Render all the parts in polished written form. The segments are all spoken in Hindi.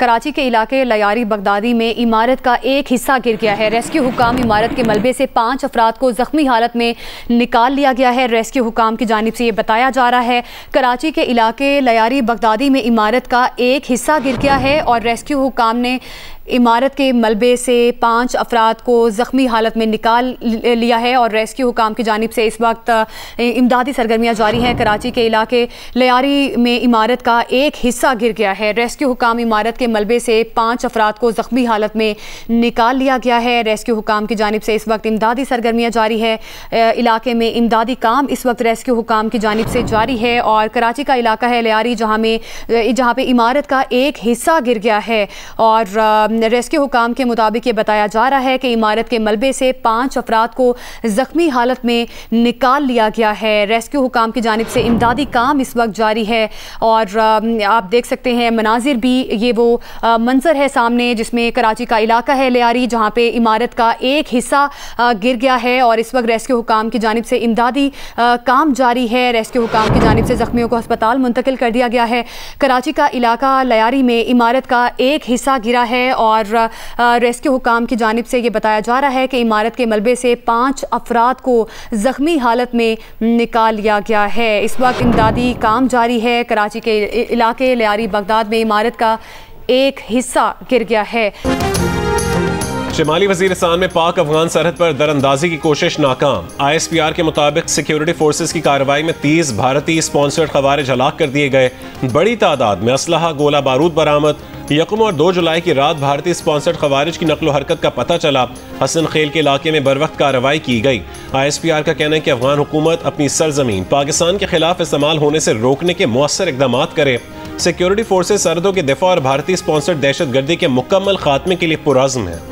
कराची के इलाके लयारी बगदादी में इमारत का एक हिस्सा गिर गया है। रेस्क्यू हुकाम इमारत के मलबे से 5 अफराद को जख्मी हालत में निकाल लिया गया है। रेस्क्यू हुकाम की जानिब से ये बताया जा रहा है कराची के इलाके लयारी बगदादी में इमारत का एक हिस्सा गिर गया है और रेस्क्यू हुकाम ने इमारत के मलबे से 5 अफराद को ज़ख्मी हालत में निकाल लिया है और रेस्क्यू हुकाम की जानिब से इस वक्त इमदादी सरगर्मियाँ जारी हैं। कराची के इलाके लयारी में इमारत का एक हिस्सा गिर गया है। रेस्क्यू हुकाम इमारत के मलबे से 5 अफराद को ज़ख्मी हालत में निकाल लिया गया है। रेस्क्यू हुकाम की जानिब से इस वक्त इमदादी सरगर्मियाँ जारी है। इलाके में इमदादी काम इस वक्त रेस्क्यू हुकाम की जानिब से जारी है और कराची का इलाका है लयारी जहाँ पे इमारत का एक हिस्सा गिर गया है और रेस्क्यू हुकाम के मुताबिक ये बताया जा रहा है कि इमारत के मलबे से 5 अफराद को ज़ख्मी हालत में निकाल लिया गया है। रेस्क्यू हुकाम की जानिब से इमदादी काम इस वक्त जारी है और आप देख सकते हैं मनाजिर भी ये वो मंजर है सामने जिसमें कराची का इलाका है लयारी जहाँ पे इमारत का एक हिस्सा गिर गया है और इस वक्त रेस्क्यू हुकाम की जानिब से इमदादी काम जारी है। रेस्क्यू हुकाम की जानिब से ज़ख्मियों को अस्पताल मुंतकिल कर दिया गया है। कराची का इलाका लयारी में इमारत का एक हिस्सा गिरा है और रेस्क्यू हुकाम की जानिब से ये बताया जा रहा है कि इमारत के मलबे से 5 अफराद को ज़ख्मी हालत में निकाल लिया गया है। इस वक्त इमदादी काम जारी है। कराची के इलाके लयारी बगदाद में इमारत का एक हिस्सा गिर गया है। शिमाली वजीरिस्तान में पाक अफगान सरहद पर दरअंदाजी की कोशिश नाकाम। ISPR के मुताबिक सिक्योरिटी फोर्सेस की कार्रवाई में 30 भारतीय स्पॉन्सर्ड खवारिज हलाक कर दिए गए। बड़ी तादाद में असलहा गोला बारूद बरामद। 1 और 2 जुलाई की रात भारतीय स्पॉन्सर्ड खवारिज की नकलो हरकत का पता चला। हसन खेल के इलाके में बर वक्त कार्रवाई की गई। ISPR का कहना है कि अफगान हुकूमत अपनी सरजमीन पाकिस्तान के खिलाफ इस्तेमाल होने से रोकने के मौसर इकदाम करे। सिक्योरिटी फोर्सेस सरहदों के दिफा और भारतीय स्पॉन्सर्ड दहशत गर्दी के मुकम्मल खात्मे के लिए पुरअज़्म है।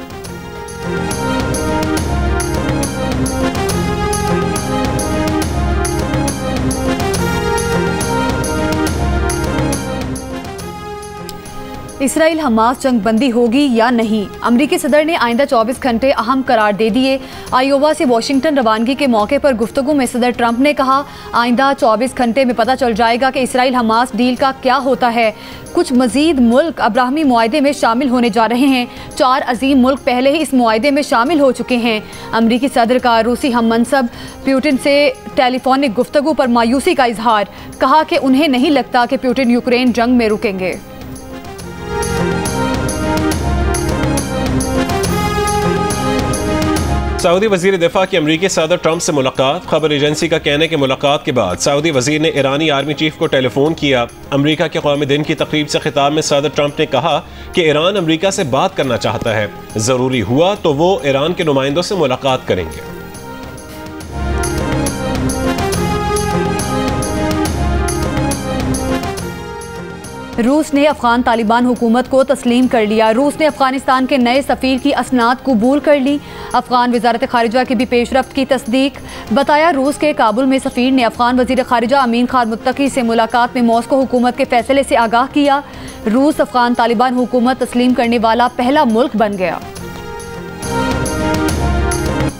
इसराइल हमास जंग बंदी होगी या नहीं? अमरीकी सदर ने आइंदा 24 घंटे अहम करार दे दिए। आयोवा से वाशिंगटन रवानगी के मौके पर गुफ्तगू में सदर ट्रंप ने कहा आइंदा 24 घंटे में पता चल जाएगा कि इसराइल हमास डील का क्या होता है। कुछ मजीद मुल्क अब्राहमी मुआहदे में शामिल होने जा रहे हैं। 4 अजीम मुल्क पहले ही इस मुआहदे में शामिल हो चुके हैं। अमरीकी सदर का रूसी हम मनसब पुतिन से टेलीफोनिक गुफ्तगू पर मायूसी का इजहार। कहा कि उन्हें नहीं लगता कि पुतिन यूक्रेन जंग में रुकेंगे। सऊदी वजीर दिफा की अमरीकी सदर ट्रंप से मुलाकात। खबर एजेंसी का कहना है कि मुलाकात के बाद सऊदी वजीर ने ईरानी आर्मी चीफ को टेलीफोन किया। अमरीका के कौमी दिन की तकरीब से खिताब में सदर ट्रंप ने कहा कि ईरान अमरीका से बात करना चाहता है। जरूरी हुआ तो वो ईरान के नुमाइंदों से मुलाकात करेंगे। रूस ने अफगान तालिबान हुकूमत को तस्लीम कर लिया। रूस ने अफगानिस्तान के नए सफ़ीर की असनाद कबूल कर ली। अफगान वजारत खारिजा की भी पेशरफ्त की तस्दीक। बताया रूस के काबुल में सफ़ीर ने अफगान वज़ीर खारिजा अमीन खान मुत्तकी से मुलाकात में मॉस्को हुकूमत के फैसले से आगाह किया। रूस अफगान तालिबान हुकूमत तस्लीम करने वाला पहला मुल्क बन गया।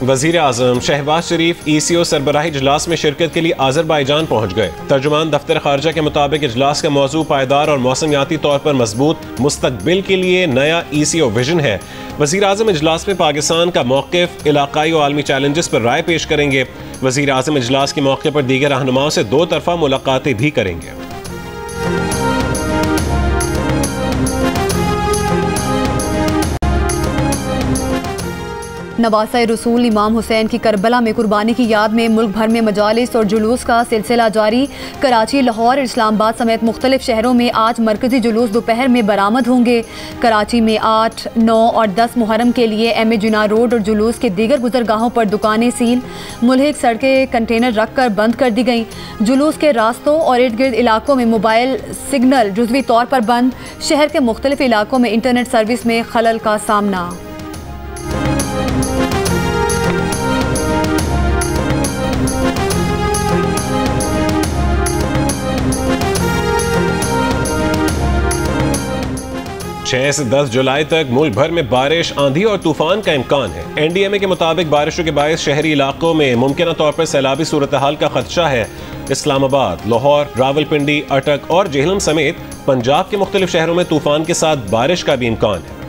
वज़ीर आज़म शहबाज शरीफ ECO सरबराही इजलास में शिरकत के लिए आज़रबाईजान पहुँच गए। तर्जुमान दफ्तर खारजा के मुताबिक इजलास का मौजू पायदार और मौसमियाती तौर पर मजबूत मुस्तकबिल के लिए नया ECO विजन है। वज़ीर आज़म इजलास में पाकिस्तान का मौक़िफ़, इलाकाई और आलमी चैलेंजेस पर राय पेश करेंगे। वज़ीर आज़म इजलास के मौके पर दीगर रहनुमाओं से 2 तरफ़ा मुलाकातें भी करेंगे। नवासा रसूल इमाम हुसैन की करबला में कुर्बानी की याद में मुल्क भर में मजालिस और जुलूस का सिलसिला जारी। कराची, लाहौर, इस्लामाबाद समेत मुख्तलिफ शहरों में आज मरकजी जुलूस दोपहर में बरामद होंगे। कराची में 8, 9 और 10 मुहर्रम के लिए MA जिना रोड और जुलूस के दीगर गुजरगाहों पर दुकानें सील। मुल्हिक सड़कें कंटेनर रख कर बंद कर दी गईं। जुलूस के रास्तों और इर्द गिर्द इलाकों में मोबाइल सिग्नल जुज़वी तौर पर बंद। शहर के मुख्तलिफ इलाकों में इंटरनेट सर्विस में खलल का सामना। छह से 10 जुलाई तक मुल्क भर में बारिश, आंधी और तूफान का इम्कान है। NDMA के मुताबिक बारिशों के बायस शहरी इलाकों में मुमकिन तौर पर सैलाबी सूरत हाल का खदशा है। इस्लामाबाद, लाहौर, रावलपिंडी, अटक और जेहलम समेत पंजाब के मुख्तलिफ शहरों में तूफान के साथ बारिश का भी इम्कान है।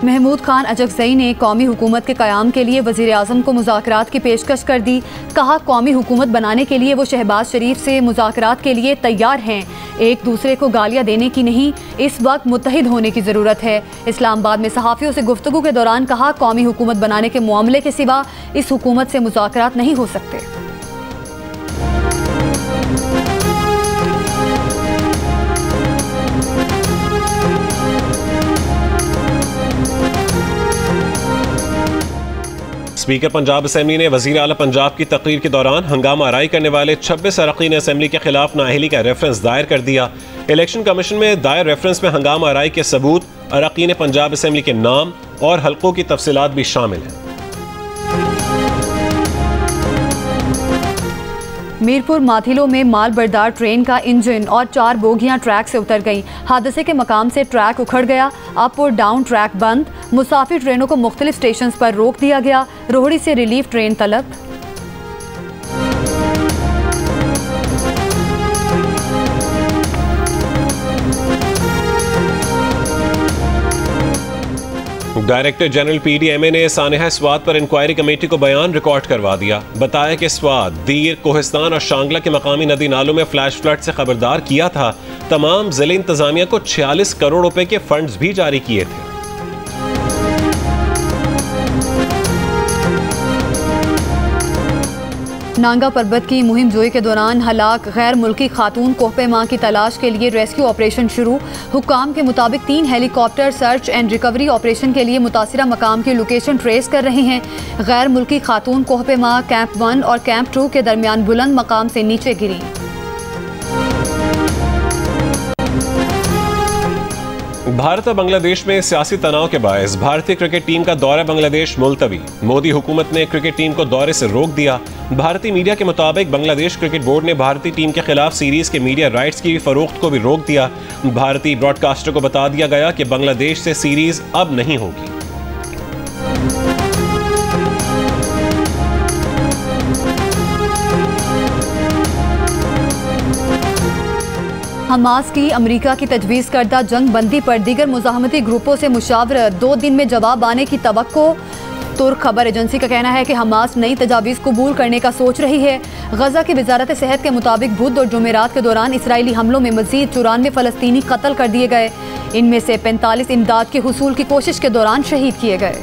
महमूद खान अजगज़ई ने कौमी हुकूमत के क़याम के लिए वज़ीर आज़म को मुज़ाकरात की पेशकश कर दी। कहा, कौमी हुकूमत बनाने के लिए वो शहबाज शरीफ से मुज़ाकरात के लिए तैयार हैं, एक दूसरे को गालियाँ देने की नहीं, इस वक्त मुत्तहिद होने की ज़रूरत है। इस्लामाबाद में सहाफ़ियों से गुफ्तगू के दौरान कहा, कौमी हुकूमत बनाने के मामले के सिवा इस हुकूमत से मुज़ाकरात नहीं हो सकते। स्पीकर पंजाब असेंबली ने वज़ीर आला पंजाब की तकरीर के दौरान हंगामा आराई करने वाले 26 अरकान असेंबली के खिलाफ नाअहली का रेफरेंस दायर कर दिया। इलेक्शन कमीशन में दायर रेफरेंस में हंगामा आराई के सबूत, अरकान पंजाब असेंबली के नाम और हल्कों की तफसीलात भी शामिल हैं। मीरपुर माथिलो में माल बरदार ट्रेन का इंजन और 4 बोगियां ट्रैक से उतर गईं। हादसे के मकाम से ट्रैक उखड़ गया। अप और डाउन ट्रैक बंद। मुसाफिर ट्रेनों को मुख्तलिफ स्टेशन पर रोक दिया गया। रोहड़ी से रिलीफ ट्रेन तलब। डायरेक्टर जनरल PDMA ने सानेहा स्वात पर इंक्वायरी कमेटी को बयान रिकॉर्ड करवा दिया। बताया कि स्वात, दीर, कोहिस्तान और शांगला के मकामी नदी नालों में फ्लैश फ्लड से खबरदार किया था। तमाम जिले इंतजामिया को 46 करोड़ रुपए के फंड्स भी जारी किए थे। नांगा पर्वत की मुहिम जोई के दौरान हलाक गैर मुल्की खातून कोहपेमा की तलाश के लिए रेस्क्यू ऑपरेशन शुरू। हुक्काम के मुताबिक 3 helicopter search and recovery operation के लिए मुतासिरा मकाम की लोकेशन ट्रेस कर रहे हैं। गैर मुल्की खातून कोहपेमा कैंप 1 और कैंप 2 के दरमियान बुलंद मकाम से नीचे गिरी। भारत और बांग्लादेश में सियासी तनाव के बायस भारतीय क्रिकेट टीम का दौरा बांग्लादेश मुलतवी। मोदी हुकूमत ने क्रिकेट टीम को दौरे से रोक दिया। भारतीय मीडिया के मुताबिक बांग्लादेश क्रिकेट बोर्ड ने भारतीय टीम के खिलाफ सीरीज के मीडिया राइट्स की फरोख्त को भी रोक दिया। भारतीय ब्रॉडकास्टर को बता दिया गया कि बांग्लादेश से सीरीज अब नहीं होगी। हमास की अमेरिका की तजवीज़ करदा जंग बंदी पर दीगर मुज़ाहमती ग्रुपों से मुशावरत, 2 दिन में जवाब आने की तवक्को। तुर्क खबर एजेंसी का कहना है कि हमास नई तजावीज़ कबूल करने का सोच रही है। गजा की वजारत सेहत के मुताबिक बुध और जुमेरात के दौरान इसराइली हमलों में मजीद 94 फ़लस्तीनी कत्ल कर दिए गए। इनमें से 45 इमदाद के हुसूल की कोशिश के दौरान शहीद किए गए।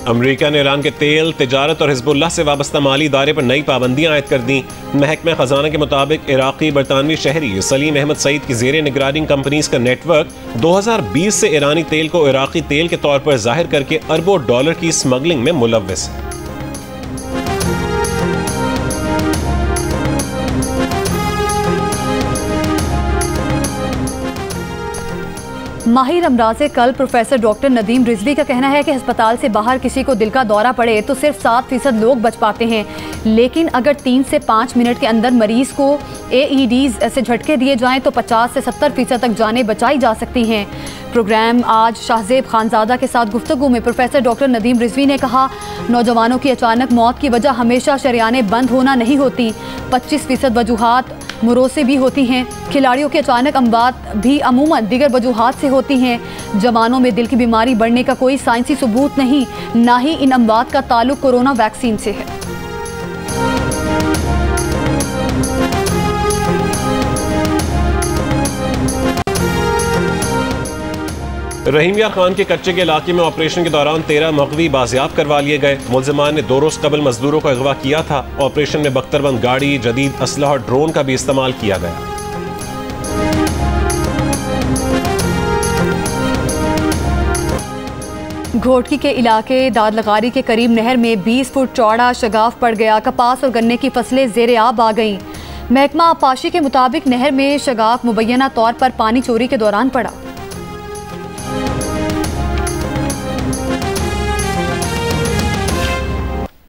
अमेरिका ने ईरान के तेल, तिजारत और हिजबुल्लाह से वाबस्ता माली इदारे पर नई पाबंदियां आयद कर दी। महकमा खजाना के मुताबिक इराकी बरतानवी शहरी सलीम अहमद सईद की जेर निगरानी कंपनीज का नेटवर्क 2020 से ईरानी तेल को इराकी तेल के तौर पर जाहिर करके अरबों डॉलर की स्मगलिंग में मुलव्वस है। माहिर अमराज़े कल प्रोफेसर डॉक्टर नदीम रिजवी का कहना है कि अस्पताल से बाहर किसी को दिल का दौरा पड़े तो सिर्फ 7% लोग बच पाते हैं, लेकिन अगर 3 से 5 मिनट के अंदर मरीज को AEDs से झटके दिए जाएं तो 50 से 70% तक जानें बचाई जा सकती हैं। प्रोग्राम आज शाहजेब खानजादा के साथ गुफ्तगू में प्रोफेसर डॉक्टर नदीम रिजवी ने कहा, नौजवानों की अचानक मौत की वजह हमेशा शरियाने बंद होना नहीं होती, 25% वजूहात मुरों से भी होती हैं। खिलाड़ियों की अचानक अमवात भी अमूमन दीगर वजूहात से होती हैं। जवानों में दिल की बीमारी बढ़ने का कोई साइंसी सबूत नहीं, ना ही इन अमवात का ताल्लुक कोरोना वैक्सीन से है। रहीम यार खान के कच्चे के इलाके में ऑपरेशन के दौरान 13 मगवी बाजियाब करवा लिए गए। मुलजिमान ने 2 रोज कबल मजदूरों को अगवा किया था। ऑपरेशन में बख्तरबंद गाड़ी, जदीद असलहा और ड्रोन का भी इस्तेमाल किया गया। घोटकी के इलाके दादलगारी के करीब नहर में 20 फुट चौड़ा शगाफ पड़ गया। कपास और गन्ने की फसलें ज़ेरे आब आ गईं। महकमा आबपाशी के मुताबिक नहर में शगाफ मुबैना तौर पर पानी चोरी के दौरान पड़ा।